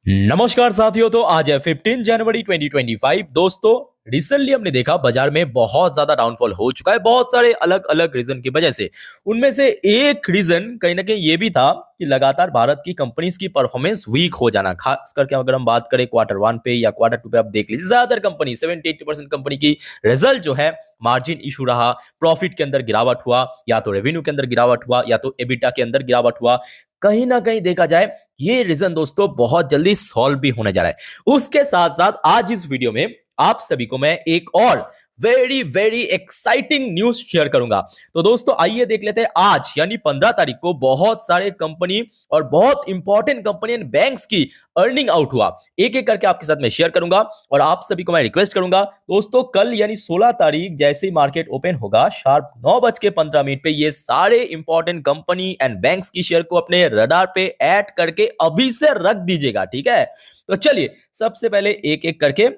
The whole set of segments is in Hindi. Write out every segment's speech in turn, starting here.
नमस्कार साथियों। तो आज है 15 जनवरी 2025। दोस्तों, रिसेंटली हमने देखा बाजार में बहुत ज्यादा डाउनफॉल हो चुका है, बहुत सारे अलग अलग रीजन की वजह से। उनमें से एक रीजन कहीं ना कहीं ये भी था कि लगातार भारत की कंपनीज की परफॉर्मेंस वीक हो जाना। खास करके अगर हम बात करें क्वार्टर वन पे या क्वार्टर टू पे, आप देख लीजिए ज्यादातर कंपनी 70-80% कंपनी की रिजल्ट जो है मार्जिन इशू रहा, प्रॉफिट के अंदर गिरावट हुआ, या तो रेवेन्यू के अंदर गिरावट हुआ या तो एबिटा के अंदर गिरावट हुआ। कहीं ना कहीं देखा जाए ये रीजन दोस्तों बहुत जल्दी सॉल्व भी होने जा रहा है। उसके साथ साथ आज इस वीडियो में आप सभी को मैं एक और very very exciting news share करूंगा। तो दोस्तों आइए देख लेते हैं। आज यानी 15 तारीख को बहुत सारे कंपनी और बहुत इंपॉर्टेंट कंपनी एंड बैंक्स की अर्निंग आउट हुआ। एक एक करके आपके साथ मैं शेयर करूंगा और आप सभी को मैं रिक्वेस्ट करूंगा दोस्तों, कल यानी 16 तारीख जैसे ही मार्केट ओपन होगा शार्प 9:15 पे ये सारे इंपॉर्टेंट कंपनी एंड बैंक्स की शेयर को अपने रडार पे ऐड करके अभी से रख दीजिएगा, ठीक है। तो चलिए सबसे पहले एक एक करके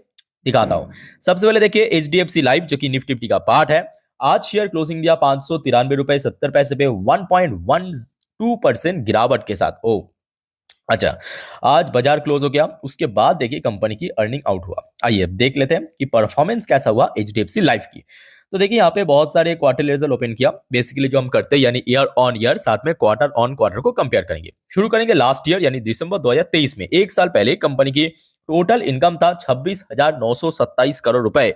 दिखाता हूं। सबसे पहले देखिए एचडीएफसी लाइफ जो कि निफ्टी फिफ्टी का पार्ट है। आज शेयर क्लोजिंग दिया 593 रुपए 70 पैसे पे 1.12% गिरावट के साथ। ओ अच्छा, आज बाजार क्लोज हो गया। उसके बाद देखिए कंपनी की अर्निंग आउट हुआ। आइए अब देख लेते हैं कि परफॉर्मेंस कैसा हुआ एचडीएफसी लाइफ की। तो देखिए यहाँ पे बहुत सारे क्वार्टरली रिजल्ट ओपन किया। बेसिकली जो हम करते हैं यानी ईयर ऑन ईयर, साथ में क्वार्टर ऑन क्वार्टर को कंपेयर करेंगे। शुरू करेंगे लास्ट ईयर यानी दिसंबर 2023 में। एक साल पहले कंपनी की टोटल इनकम था 26,927 करोड़ रुपए।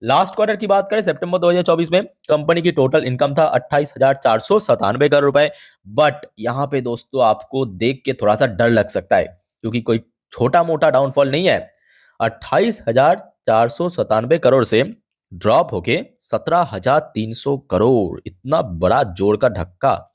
लास्ट क्वार्टर की बात करें सितंबर 2024 में, कंपनी की टोटल इनकम था 28,497 करोड़ रुपए। बट यहाँ पे दोस्तों आपको देख के थोड़ा सा डर लग सकता है क्योंकि कोई छोटा मोटा डाउनफॉल नहीं है। 28,497 करोड़ से ड्रॉप होके 17,300 करोड़, इतना बड़ा जोड़ का धक्का।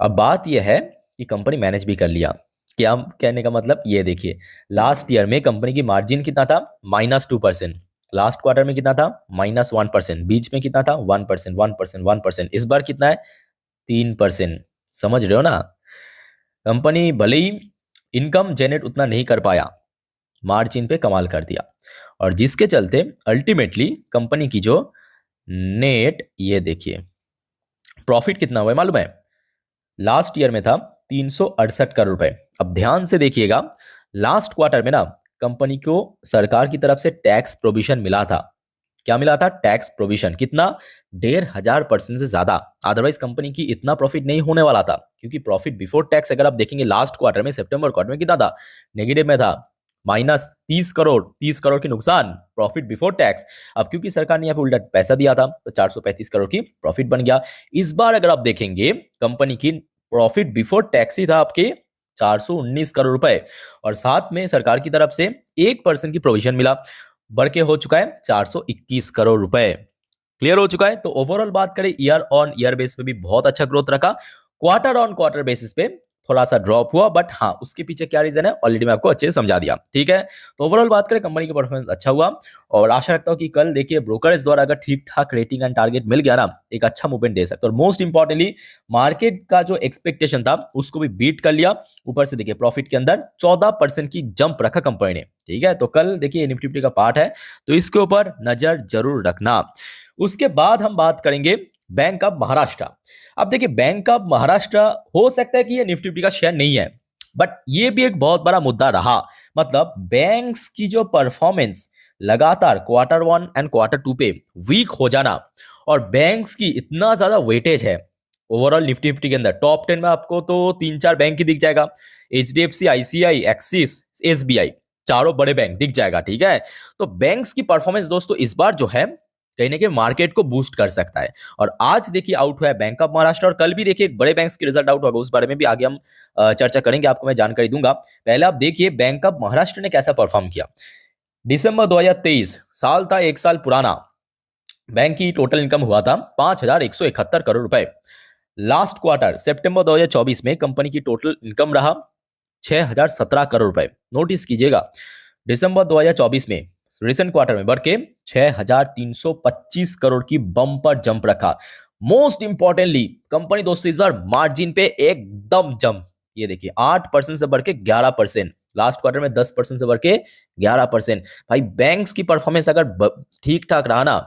अब बात यह है कि कंपनी मैनेज भी कर लिया। क्या कहने का मतलब, ये देखिए लास्ट ईयर में कंपनी की मार्जिन कितना था, -2%। लास्ट क्वार्टर में कितना था, -1%। बीच में कितना था, 1%, 1%, 1%। इस बार कितना है, 3%। समझ रहे हो ना। कंपनी भले ही इनकम जनरेट उतना नहीं कर पाया, मार्जिन पे कमाल कर दिया। और जिसके चलते अल्टीमेटली कंपनी की जो नेट, ये देखिए प्रॉफिट कितना हुआ है मालूम है, लास्ट ईयर में था 368 करोड़ रुपए। अब ध्यान से देखिएगा, लास्ट क्वार्टर में ना कंपनी को सरकार की तरफ से टैक्स प्रोविजन मिला था। क्या मिला था, टैक्स प्रोविजन। कितना, 1,500% से ज्यादा। अदरवाइज कंपनी की इतना प्रॉफिट नहीं होने वाला था, क्योंकि प्रॉफिट बिफोर टैक्स अगर आप देखेंगे लास्ट क्वार्टर में, सितंबर क्वार्टर में कितना था, नेगेटिव में था, -30 करोड़। 30 करोड़ की नुकसान प्रॉफिट बिफोर टैक्स। अब क्योंकि सरकार ने यहाँ पे उल्टा पैसा दिया था तो 435 करोड़ की प्रॉफिट बन गया। इस बार अगर आप देखेंगे कंपनी की प्रॉफिट बिफोर टैक्स ही था आपके 419 करोड़ रुपए, और साथ में सरकार की तरफ से 1% की प्रोविजन मिला, बढ़ के हो चुका है 421 करोड़ रुपए। क्लियर हो चुका है। तो ओवरऑल बात करें ईयर ऑन ईयर बेस पे भी बहुत अच्छा ग्रोथ रखा। क्वार्टर ऑन क्वार्टर बेसिस पे थोड़ा सा ड्रॉप हुआ, बट हाँ उसके पीछे क्या रीजन है ऑलरेडी मैं आपको अच्छे से समझा दिया, ठीक है। तो ओवरऑल बात करें कंपनी का परफॉर्मेंस अच्छा हुआ, और आशा रखता हूं कि कल देखिए ब्रोकर्स द्वारा अगर ठीक ठाक रेटिंग एंड टारगेट मिल गया ना, एक अच्छा मूवमेंट दे सकते। और मोस्ट इंपॉर्टेंटली मार्केट का जो एक्सपेक्टेशन था उसको भी बीट कर लिया। ऊपर से देखिए प्रॉफिट के अंदर 14% की जंप रखा कंपनी ने, ठीक है। तो कल देखिए निफ्टी फिफ्टी का पार्ट है तो इसके ऊपर नजर जरूर रखना। उसके बाद हम बात करेंगे बैंक ऑफ महाराष्ट्र। अब देखिए बैंक ऑफ महाराष्ट्र, हो सकता है कि ये निफ्टी फिफ्टी का शेयर नहीं है, बट ये भी एक बहुत बड़ा मुद्दा रहा। मतलब बैंक्स की जो परफॉर्मेंस लगातार quarter one and quarter two पे वीक हो जाना, और बैंक्स की इतना ज्यादा वेटेज है ओवरऑल निफ्टी फिफ्टी के अंदर। टॉप 10 में आपको तो 3-4 बैंक ही दिख जाएगा, एचडीएफसी, आईसीआई, एक्सिस, एसबीआई, चारों बड़े बैंक दिख जाएगा, ठीक है। तो बैंक्स की परफॉर्मेंस दोस्तों इस बार जो है कहीं ना कहीं मार्केट को बूस्ट कर सकता है। और आज देखिए आउट हुआ है बैंक ऑफ महाराष्ट्र, और कल भी देखिए बड़े बैंक्स के रिजल्ट आउट होगा, उस बारे में भी आगे हम चर्चा करेंगे, आपको मैं जानकारी दूंगा। पहले आप देखिए बैंक ऑफ महाराष्ट्र ने कैसा परफॉर्म किया। दिसंबर 2023 साल था, एक साल पुराना। बैंक की टोटल इनकम हुआ था 5,171 करोड़ रुपए। लास्ट क्वार्टर सितंबर 2024 में कंपनी की टोटल इनकम रहा 6,017 करोड़ रुपए। नोटिस कीजिएगा, दिसंबर 2024 में रिसेंट क्वार्टर में बढ़ के 6,325 करोड़ की बम्पर जंप रखा। मोस्ट इंपॉर्टेंटली कंपनी दोस्तों इस बार मार्जिन पे एकदम जंप, ये देखिए 8% से बढ़ के 11%। लास्ट क्वार्टर में 10% से बढ़ के 11%। भाई बैंक्स की परफॉर्मेंस अगर ठीक ठाक रहा ना,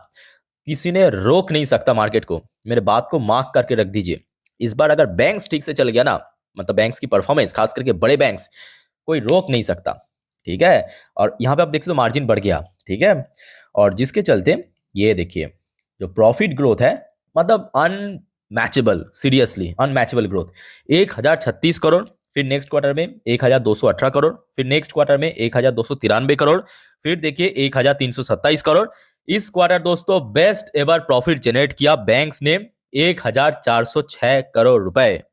किसी ने रोक नहीं सकता मार्केट को। मेरे बात को मार्क करके रख दीजिए। इस बार अगर बैंक्स ठीक से चल गया ना, मतलब बैंक्स की परफॉर्मेंस खास करके बड़े बैंक्स, कोई रोक नहीं सकता, ठीक है। और यहाँ पे आप देख सकते हो मार्जिन बढ़ गया, ठीक है। और जिसके चलते ये देखिए जो प्रॉफिट ग्रोथ है, मतलब unmatchable, seriously unmatchable growth. 1036 crore, फिर नेक्स्ट क्वार्टर में 1218 करोड़, फिर नेक्स्ट क्वार्टर में 1293 करोड़, फिर देखिए 1327 करोड़। इस क्वार्टर दोस्तों बेस्ट एवर प्रॉफिट जनरेट किया बैंक्स ने 1406 करोड़ रुपए,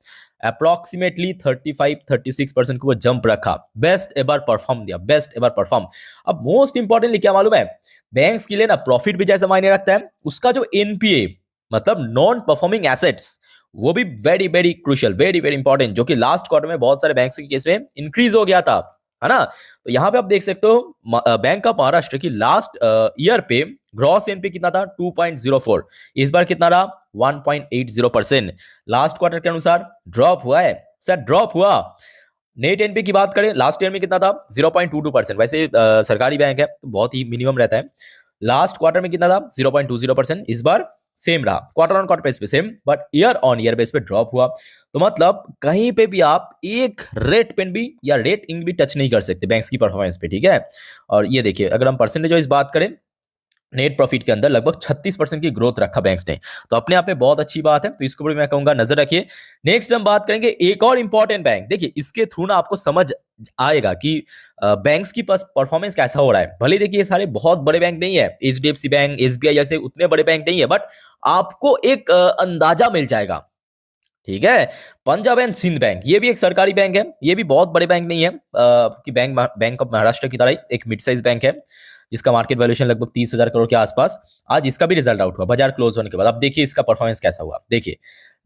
अप्रोक्सीमेटली 35-36% को वो जंप रखा, बेस्ट एवर परफॉर्म दिया, बेस्ट एवर परफॉर्म। अब मोस्ट इंपॉर्टेंटली क्या मालूम है, बैंक्स के लिए ना प्रॉफिट भी जैसा मायने रखता है, उसका जो एनपीए मतलब नॉन परफॉर्मिंग एसेट्स, वो भी very very crucial, very very important, जो कि लास्ट क्वार्टर में बहुत सारे बैंक्स के केस में इंक्रीज हो गया था, है ना। तो यहां पे आप देख सकते हो बैंक ऑफ महाराष्ट्र की लास्ट ईयर पे ग्रॉस एनपी कितना था 2.04, इस बार कितना रहा 1.80%। लास्ट क्वार्टर के अनुसार ड्रॉप हुआ है सर, ड्रॉप हुआ। नेट एनपी की बात करें लास्ट ईयर में कितना था 0.22%, वैसे सरकारी बैंक है तो बहुत ही मिनिमम रहता है। लास्ट क्वार्टर में कितना था 0.20%, इस बार सेम रहा, क्वार्टर ऑन क्वार्टर बेस पे same, but year on year base पे ड्रॉप हुआ। तो मतलब कहीं पे भी आप एक रेट पेन भी या रेट इंक भी टच नहीं कर सकते बैंक्स की परफॉर्मेंस पे, ठीक है। और ये देखिए अगर हम परसेंटेज वाइज बात करें, नेट प्रॉफिट के अंदर लगभग 36% की ग्रोथ रखा बैंक्स ने, तो अपने आप में बहुत अच्छी बात है, तो इसको भी मैं कहूंगा नजर रखिए। नेक्स्ट हम बात करेंगे एक और इंपॉर्टेंट बैंक, देखिए इसके थ्रू ना आपको समझ आएगा कि बैंक्स की परफॉर्मेंस कैसा हो रहा है। भले देखिए ये सारे बहुत बड़े बैंक नहीं है, एचडीएफसी बैंक, एसबीआई जैसे उतने बड़े बैंक नहीं है, बट आपको एक अंदाजा मिल जाएगा, ठीक है। पंजाब एंड सिंध बैंक, ये भी एक सरकारी बैंक है, ये भी बहुत बड़े बैंक नहीं है कि बैंक ऑफ महाराष्ट्र की तरह ही एक मिड साइज बैंक है, जिसका मार्केट वैल्यूएशन लगभग 30,000 करोड़ के आसपास। आज इसका भी रिजल्ट आउट हुआ बाजार क्लोज होने के बाद। अब देखिए इसका परफॉर्मेंस कैसा हुआ। देखिए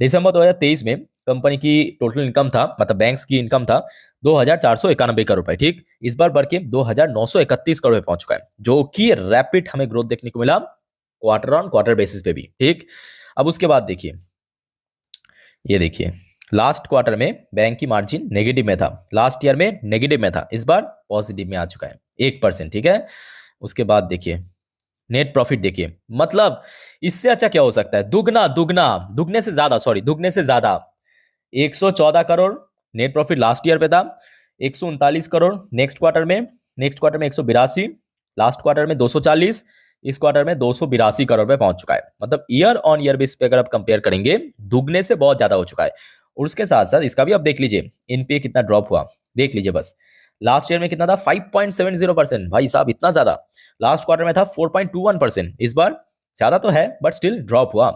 दिसंबर 2023 में कंपनी की टोटल इनकम था, मतलब बैंक्स की इनकम था 2,491 करोड़ रुपए, ठीक। इस बार बढ़ के 2,931 करोड़ पहुंच चुका है, जो कि रैपिड हमें ग्रोथ देखने को मिला क्वार्टर ऑन क्वार्टर बेसिस पे भी, ठीक। अब उसके बाद देखिए, ये देखिए लास्ट क्वार्टर में बैंक की मार्जिन नेगेटिव में था, लास्ट ईयर में नेगेटिव में था, इस बार पॉजिटिव में आ चुका है 1%, ठीक है। उसके बाद देखिए नेट प्रॉफिट, देखिए मतलब इससे अच्छा क्या हो सकता है, दुगना दुगना, दुगने से ज्यादा, सॉरी दुगने से ज्यादा, 114 crore net profit last year पे था, 139 करोड़ नेक्स्ट क्वार्टर में, नेक्स्ट क्वार्टर में 182, लास्ट क्वार्टर में 240, इस क्वार्टर में 282 करोड़ पे पहुंच चुका है। मतलब ईयर ऑन ईयर बेस पे अगर आप कंपेयर करेंगे, दुगने से बहुत ज्यादा हो चुका है। और उसके साथ साथ इसका भी आप देख लीजिए एनपीए कितना ड्रॉप हुआ, देख लीजिए बस। लास्ट ईयर में कितना था 5.70%, भाई साहब इतना ज्यादा। लास्ट क्वार्टर में था 4.21%, इस बार ज्यादा तो है बट स्टिल ड्रॉप हुआ,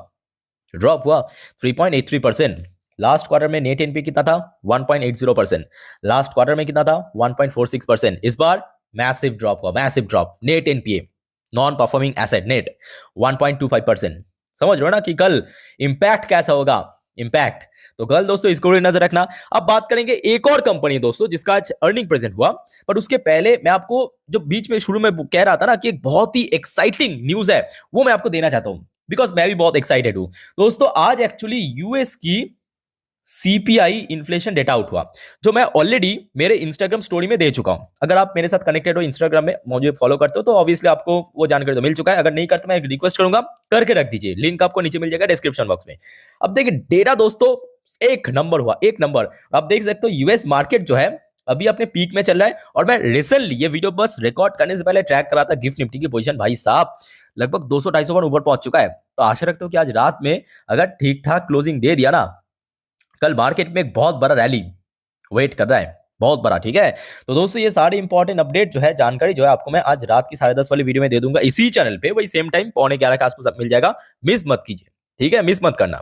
ड्रॉप हुआ 3.83%। लास्ट क्वार्टर में नेट एनपी कितना था 1.80%, लास्ट क्वार्टर में कितना था 1.46%, इस बार मैसिव ड्रॉप हुआ, massive drop. Net NPA non performing asset net 1.25%। समझ रहे हो ना कि कल इंपैक्ट कैसा होगा, इंपैक्ट। तो कल दोस्तों इसको भी नजर रखना। अब बात करेंगे एक और कंपनी दोस्तों जिसका आज अर्निंग प्रेजेंट हुआ, पर उसके पहले मैं आपको जो बीच में शुरू में कह रहा था ना कि एक बहुत ही एक्साइटिंग न्यूज है, वो मैं आपको देना चाहता हूं, बिकॉज मैं भी बहुत एक्साइटेड हूं दोस्तों। आज एक्चुअली यूएस की सीपीआई इन्फ्लेशन डेटा आउट हुआ, जो मैं ऑलरेडी मेरे इंस्टाग्राम स्टोरी में दे चुका हूं। अगर आप मेरे साथ कनेक्टेड हो इंस्टाग्राम में, मुझे फॉलो करते हो, तो ऑब्वियसली आपको वो जानकारी तो मिल चुका है। अगर नहीं करते मैं एक रिक्वेस्ट करूंगा करके रख दीजिए, लिंक आपको नीचे मिल जाएगा डिस्क्रिप्शन बॉक्स में। अब देखिए डेटा दोस्तों एक नंबर हुआ, एक नंबर। आप देख सकते हो यूएस मार्केट जो है अभी अपने पीक में चल रहा है, और मैं रिसेंटली ये वीडियो बस रिकॉर्ड करने से पहले ट्रैक करा था गिफ्ट निफ्टी की पोजीशन, भाई साहब लगभग 200-250 पॉइंट ऊपर पहुंच चुका है। तो आशा रखता हूं कि आज रात में अगर ठीक ठाक क्लोजिंग दे दिया ना, कल मार्केट में एक बहुत बड़ा रैली वेट कर रहा है, बहुत बड़ा, ठीक है। तो दोस्तों ये सारी इंपॉर्टेंट अपडेट जो है, जानकारी जो है, आपको मैं आज रात की 10:30 वाली वीडियो में दे दूंगा इसी चैनल पे, वही सेम टाइम 11:15 के आसपास मिल जाएगा, मिस मत कीजिए, ठीक है, मिस मत करना।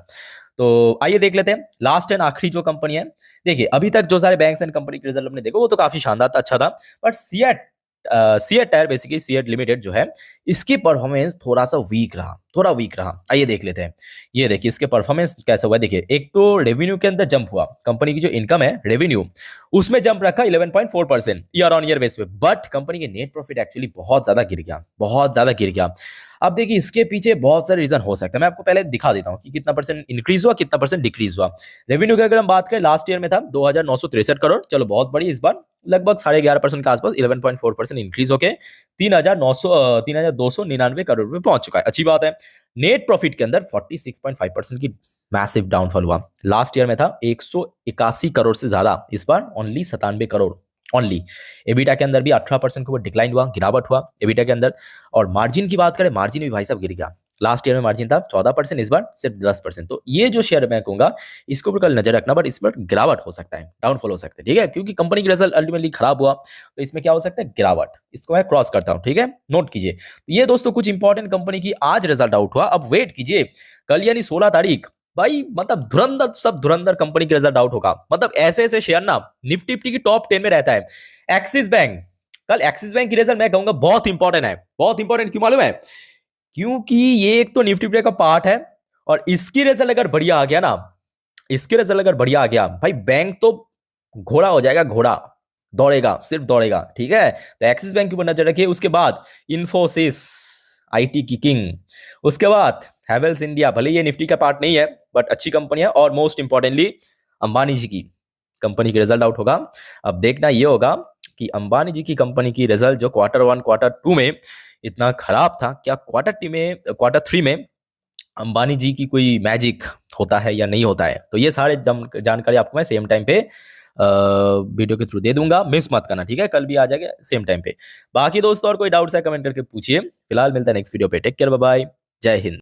तो आइए देख लेते हैं लास्ट एंड आखिरी जो कंपनी है। देखिए अभी तक जो सारे बैंक्स एंड कंपनी के रिजल्ट हमने देखो वो तो काफी शानदार था, अच्छा था, but CEAT tyre basically CEAT limited जो है, इसकी परफॉर्मेंस थोड़ा सा वीक रहा, थोड़ा वीक रहा। आइए देख लेते हैं, ये देखिए इसके परफॉर्मेंस कैसा हुआ है। देखिए एक तो रेवेन्यू के अंदर जंप हुआ, कंपनी की जो इनकम है रेवेन्यू उसमें जंप रखा 11.4% ईयर ऑन ईयर बेस पे, बट कंपनी के नेट प्रॉफिट एक्चुअली बहुत ज्यादा गिर गया, बहुत ज्यादा गिर गया। अब देखिए इसके पीछे बहुत सारे रीजन हो सकते हैं, मैं आपको पहले दिखा देता हूं कि कितना परसेंट इंक्रीज हुआ, कितना परसेंट डिक्रीज हुआ। रेवेन्यू की अगर हम बात करें, लास्ट ईयर में था 2,963 करोड़, चलो बहुत बड़ी, इस बार लगभग 11.5% के आसपास 11.4% इंक्रीज होके 3,299 करोड़ रुपए पहुंच चुका है, अच्छी बात है। नेट प्रॉफिट के अंदर 46.5% की मैसिव डाउनफॉल हुआ, लास्ट ईयर में था 181 करोड़ से ज्यादा, इस बार ओनली 97 करोड़, ओनली। एबिटा के अंदर भी 18% के ऊपर डिक्लाइन हुआ, गिरावट हुआ एबिटा के अंदर। और मार्जिन की बात करें, मार्जिन भी भाई साहब गिर गया। लास्ट ईयर में मार्जिन था 14%, इस बार सिर्फ 10%। तो ये जो शेयर मैं कहूंगा इसके ऊपर कल नजर रखना, बट इस पर गिरावट हो सकता है, डाउनफॉल हो सकता है, ठीक है, क्योंकि कंपनी की रिजल्ट अल्टीमेटली खराब हुआ, तो इसमें क्या हो सकता है, गिरावट। इसको मैं क्रॉस करता हूं, ठीक है, नोट कीजिए। तो ये दोस्तों कुछ इंपॉर्टेंट कंपनी की आज रिजल्ट आउट हुआ। अब वेट कीजिए, कल यानी 16 तारीख, भाई मतलब धुरंधर, सब धुरंधर कंपनी के रिजल्ट आउट होगा। मतलब ऐसे ऐसे शेयर ना निफ्टी निफ्टी की टॉप 10 में रहता है। एक्सिस बैंक, कल एक्सिस बैंक की रिजल्ट मैं कहूंगा बहुत इंपॉर्टेंट है। बहुत इंपॉर्टेंट क्यों मालूम है? क्योंकि ये एक तो निफ्टी निफ्टी का पार्ट है, और इसकी रिजल्ट अगर बढ़िया आ गया ना, इसके रिजल्ट अगर बढ़िया आ गया, भाई बैंक तो घोड़ा हो जाएगा, घोड़ा दौड़ेगा, सिर्फ दौड़ेगा, ठीक है। तो एक्सिस बैंक के ऊपर नजर रखिए। उसके बाद इन्फोसिस, आईटी की किंग। उसके बाद हैवेल्स इंडिया, भले ये निफ्टी का पार्ट नहीं है बट अच्छी कंपनी है। और मोस्ट इंपॉर्टेंटली अंबानी जी की कंपनी की रिजल्ट आउट होगा। अब देखना ये होगा कि अंबानी जी की कंपनी की रिजल्ट जो Q1 Q2 में इतना खराब था, क्या Q3 में अंबानी जी की कोई मैजिक होता है या नहीं होता है। तो ये सारे जानकारी आपको मैं सेम टाइम पे वीडियो के थ्रू दे दूंगा, मिस मत करना, ठीक है। कल भी आ जाएगा सेम टाइम पे। बाकी दोस्तों और कोई डाउट्स है कमेंट करके पूछिए। फिलहाल मिलता है नेक्स्ट वीडियो पे। टेक केयर, बाय बाय, जय हिंद।